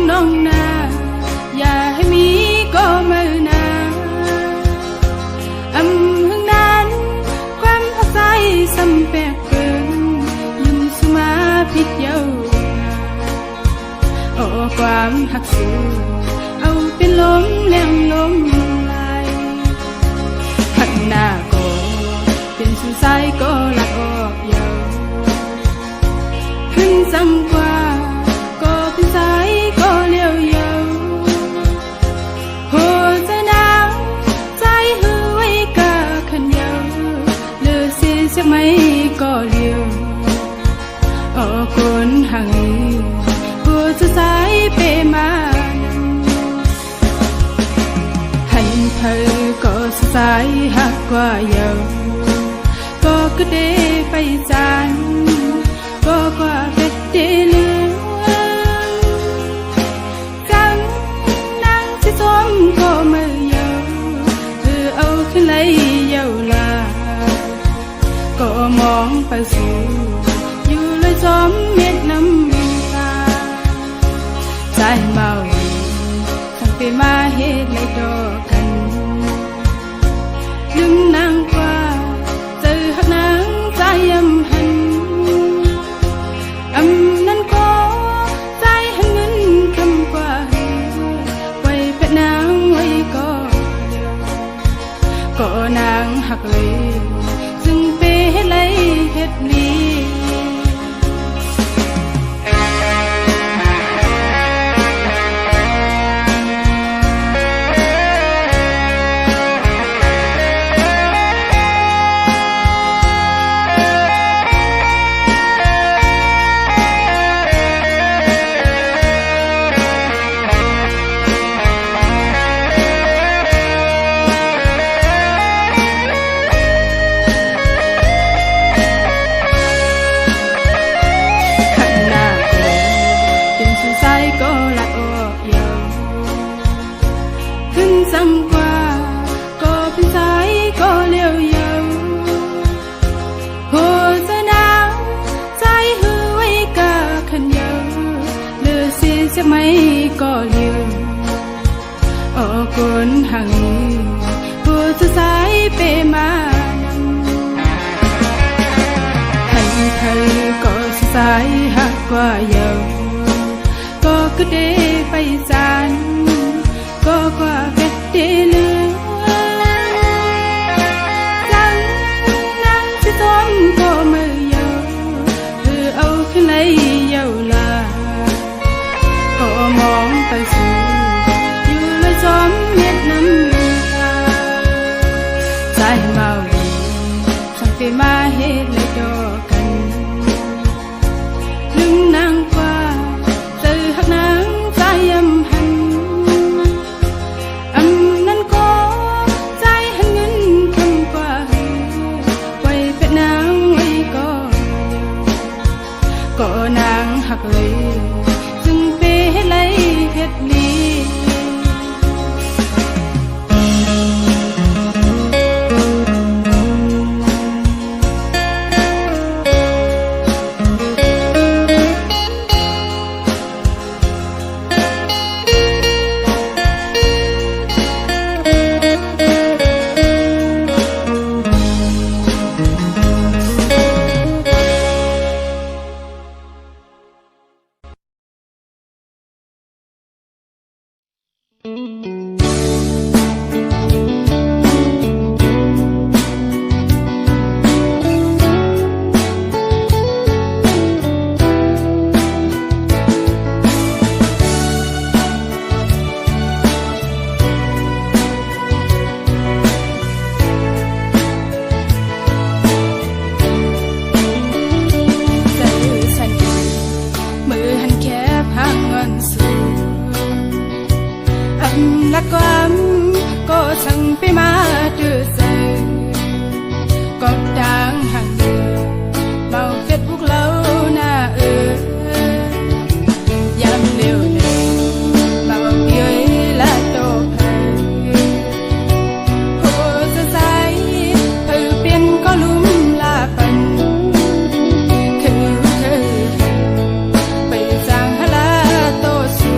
น้องนาอย่าให้มีก็มือนาหึงนั้นความพักใจสำแปลกเกินยุ่งสุมาพิษเยาโอ้ความหักสูเอาเป็นลมแรงลมลายขันหน้าก็เป็นสุสายก็ละออกเยาขึ้นซ้ำกว่าก็เป็นสายก็เลี้ยวเยาหัวใจหนาวใจหือไว้กะขันเยาเลือเสียจะไม่ก็เลี้ยวโอ้คนห่างหัวใจสายเปมาให้เธอก็สายหักกว่าเยาก็กระเดไปจานก็กว่าเป็ดเดลือจังนั่งที่ซ้อมก็มือเยาคือเอาขึ้นเลยเยาลาก็มองไปสู่อยู่เลยซ้อมเม็ดน้ำตาใจเมาทั้งไปมาเหตุเลยดอกกันลืมนางกว่าเจอหักนางใจยำหันนั้นก็ใจหันเงินคำกว่าไว้เพชรนางไว้ก็นางหักเลยจึงไปเฮ็ดเลยเฮ็ดลีก็ละออกเยาขึ้นซ้ำกว่าก็เป็นสายก็เลี้ยวเยาหัวใจหนาวใจหือไว้กะขันเยาเลือเสียจะไม่ก็เลี้ยวโอ้คนห่างหัวใจสายเปมาให้เธอก็สายหักกว่าเยาก็กระเดไปจานก็กว่าเป็ดเดลือจังนั่งที่ซ้อมก็มือเยาคือเอาขึ้นเลยเยาลาก็มองไปสู่อยู่เลยซ้อมเม็ดน้ำตาใจเมาสั่งไปมาเหตุเลยดอกกันลืมนางกว่าหักนางใจยำหันนั้นก็ใจหันเงินคำกว่าไว้เป็ดนางไว้ก็นางหักเลยจึงไปเฮ็ดเลยเฮ็ดลีและความก็ช่างไปมาด้วยใจก็ดังห่างเบาเฟซบุ๊กเราหน้ายามเร็วเลยเบาเกี่ยวละโตโหจะใสเธอเปลี่ยนก็ลุ่มลาปันคือเธอไปจางฮลาโตสู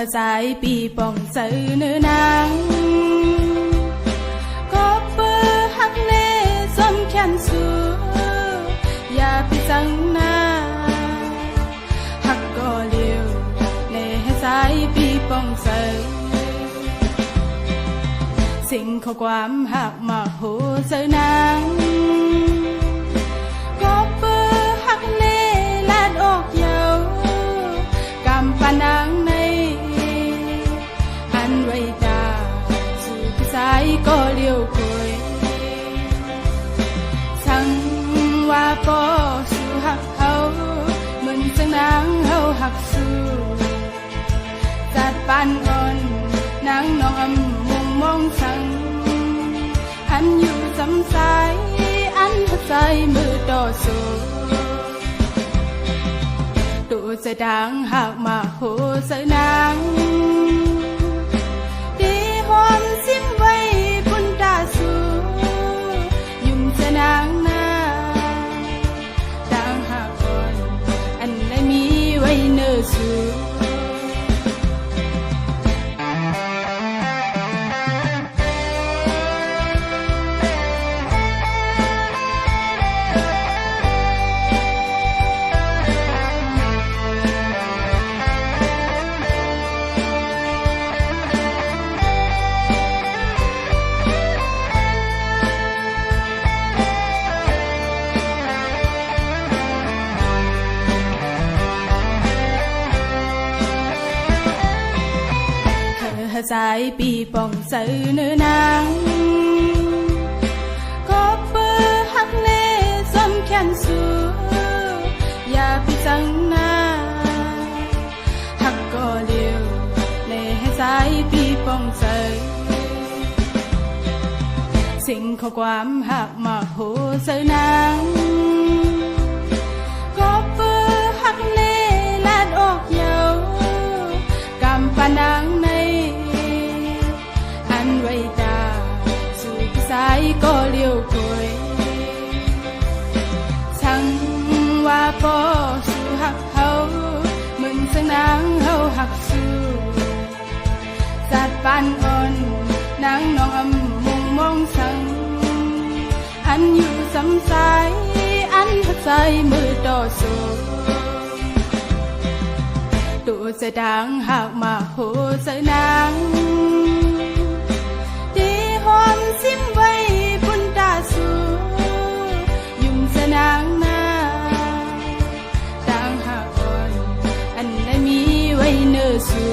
dài bị bỏng sợ nữ nàng có bơ hắc nê xóm khen xưa ya bị sang na hắc có liều nê dài bị bỏng sợสิ่งข้อความหักมาโหเสนางก็เปื้อหักเน่ลาดออกเยาวกำปานางในอันไว้ตาสู่พี่สายก็เลี้ยวคุยสั่งว่าปอสู่หักเขาเหมือนสังนางเขาหักสู่จัดปานอ่อนนางน้องอำมองสั่งอันอยู่สำสายอันหักใจมือต่อสู้ตัวจะดังหากมาโหเสนางดีหอมซิมไว้บนตาสูยุ่งจะนางนาดังหากก่อนอันได้มีไว้เนื้อสูdài bị bỏng sợ nữ nàng có bơ hắc nê xóm khen xưa ya bị sang na hắc có liều nê dài bị bỏng sợสิ่งข้อความหักมาโหเสนางก็เปื้อหักเน่ลาดออกเยาวกำปานางในอันไว้ตาสู่พี่สายก็เลี้ยวคุยสั่งว่าปอสู่หักเขาเหมือนสังนางเขาหักสู่จัดปานอ่อนนางน้องอำมองสั่งอันอยู่สำสายอันหักใจมือต่อสู้ตัวจะดังหากมาโหเสนางดีหอมซิมไว้บนตาสูยุ่งจะนางนาดังหากก่อนอันได้มีไว้เนื้อสู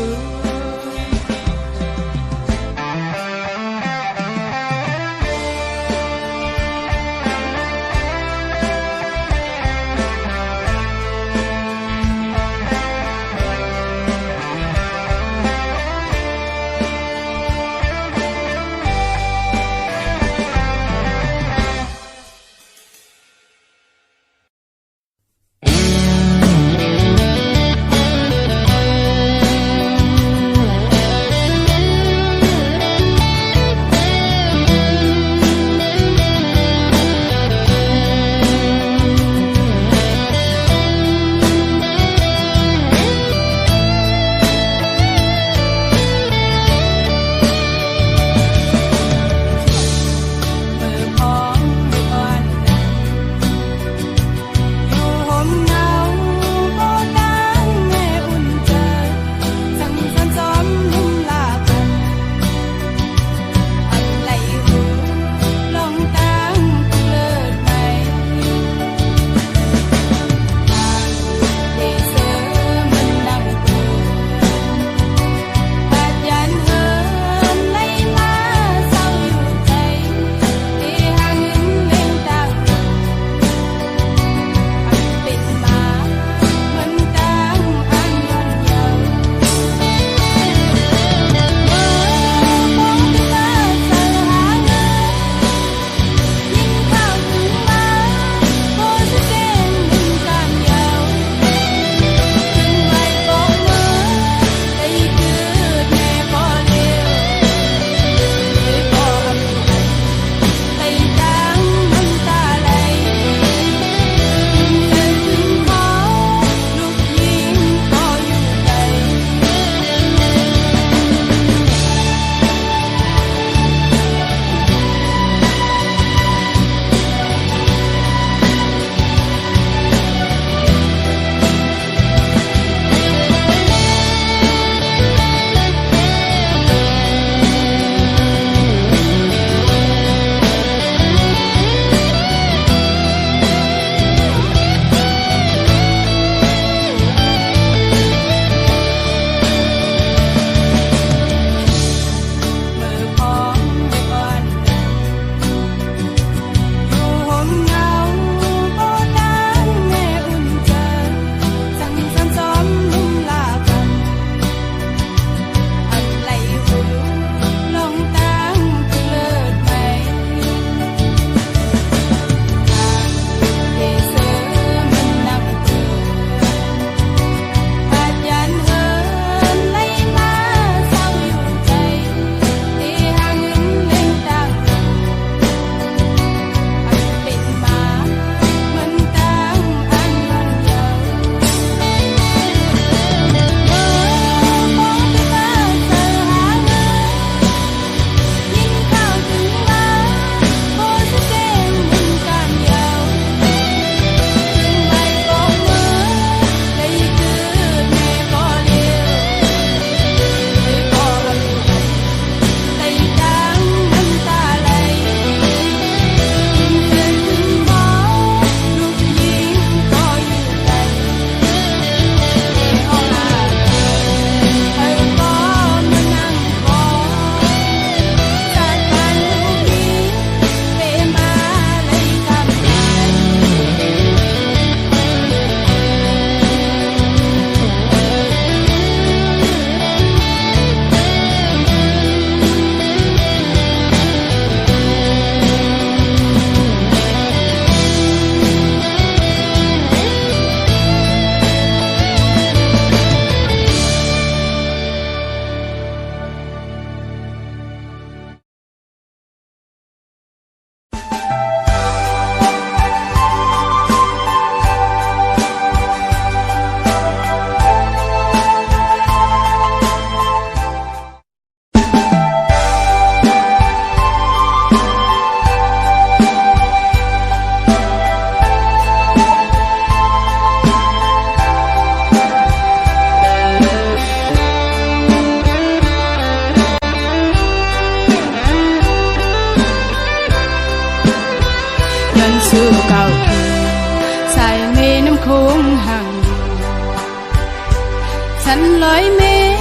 sánh lối mê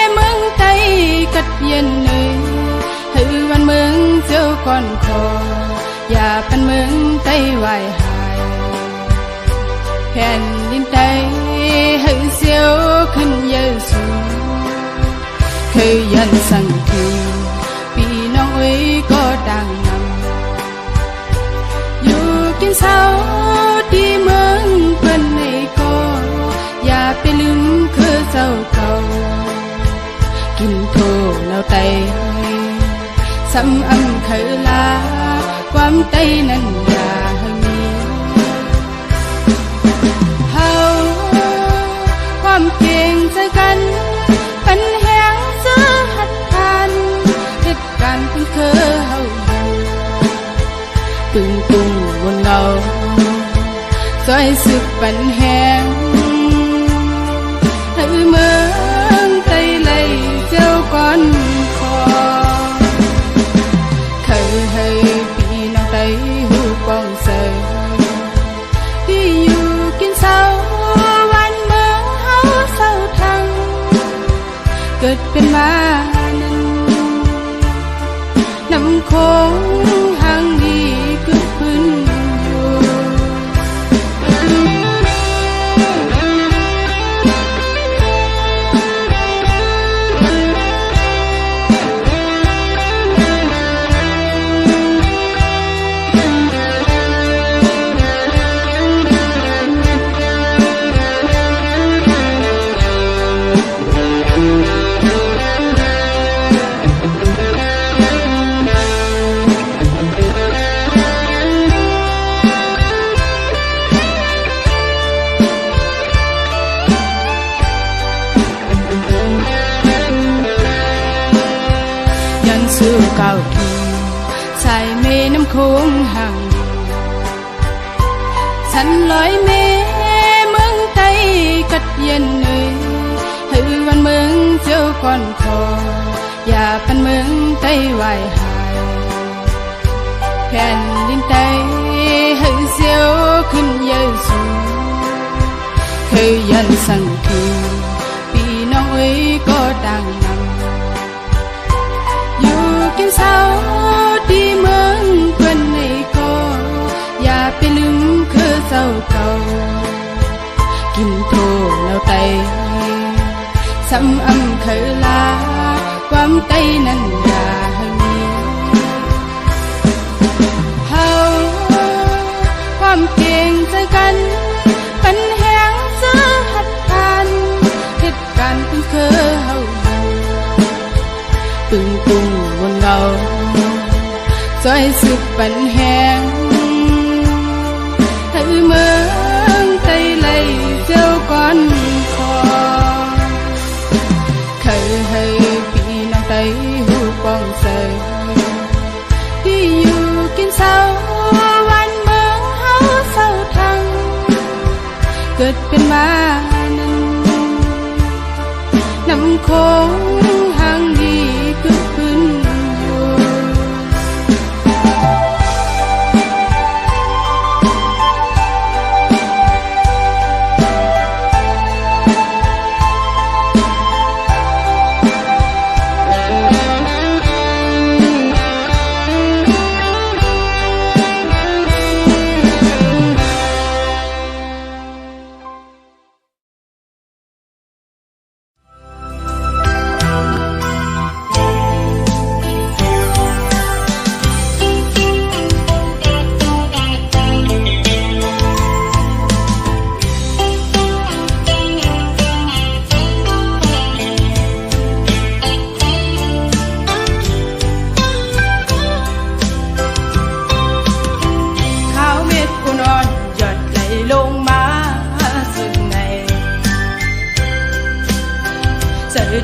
mướn tay cất yên nơi hư văn mướn dấu con khò và pan mướn tay hoài hài hẹn đến tay hư siêu khinh Giêsu khơi dân sang thư vìน้องấy có đang nằm dù kiên sao đi mướn bên này cóอย่าไปลืมคือเจ้าเก่ากินโทแล้วไตซ้ำอันเคยลาความไตนั้นอย่าให้มีเฮาความเก่งใจกันเป็นแหงเสื้อหัดพันเหตุการณ์เป็นคือเฮาตึงตุงบนเราซอยสึกเป็นแหงmướn tay lấy dấu con kho khơi hơi bị nong tay hú con sờ đi dù kiên saoวันเมืองเฮาเศร้าทังเกิดเป็นมานั้นนำโค้งทางดีกึกพื้นอยู่สู้เก่าทีใส่เมน้ำโค้งห่างฉันลอยเมเมืองไตกัดเย็นเนยหือวันเมืองเจ้าก่อนคออย่าปันเมืองไตไหวหายแผ่นดินไตหือเสียวขึ้นเยซูเคยยันสั่งทีพี่น้องเอ้ยก็ดังนำกินเศร้าดีเมืองเพื่อนในก็อย่าไปลืมคือเจ้าเก่ากินโทแล้วไตซ้ำอำเคยลาความไตนั้นอย่าให้มีเฮาความเก่งใจกันเป็นแหงเสื้อหัดพันเหตุการณ์เป็นคือเฮาตึงตุงบนเราซอยสึกปันแหงให้เมืองไตไหลเจ้าก้อนคอเคยให้พี่น้องไตหูปองเสยที่อยู่กินเศร้าวันเมืองเฮาเศร้าทังเกิดเป็นมานั้นนำโค้งทางดีกึกพื้นอยู่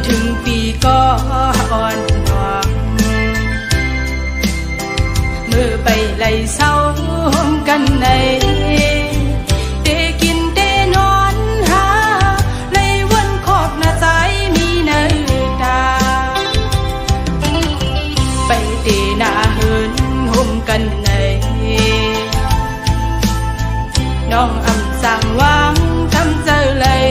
ถึงปีก็อ่อนหวงเมื่อไปไล่เศร้ากันในเตกินเตนอนหาไล่วนขอบหน้าใจมีเนยตาไปเตหน้าเหินห่มกันในน้องอำสั่งวางทำเจอเลย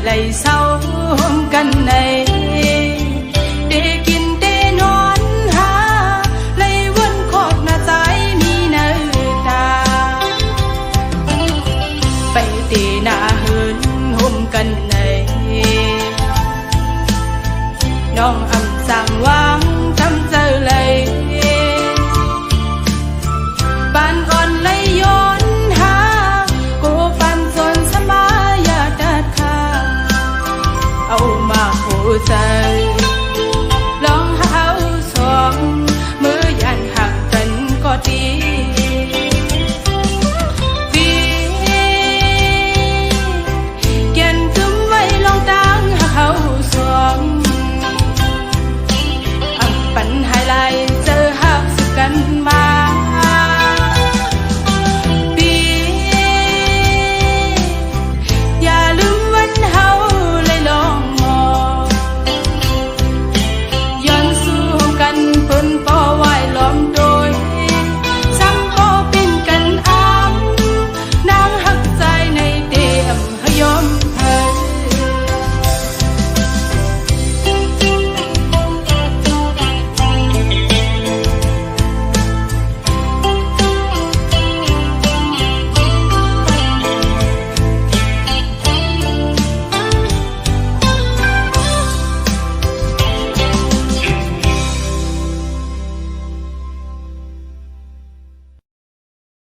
lấy sau căn này để kiên tê nón ha lấy quân khót na trái mi nơi ta phải tê na hơn hôm căn này nong âm sang vang trăm giờ lấy ban còn lấy yon ha cô phan son sama ya đạt kha âu mà khổ say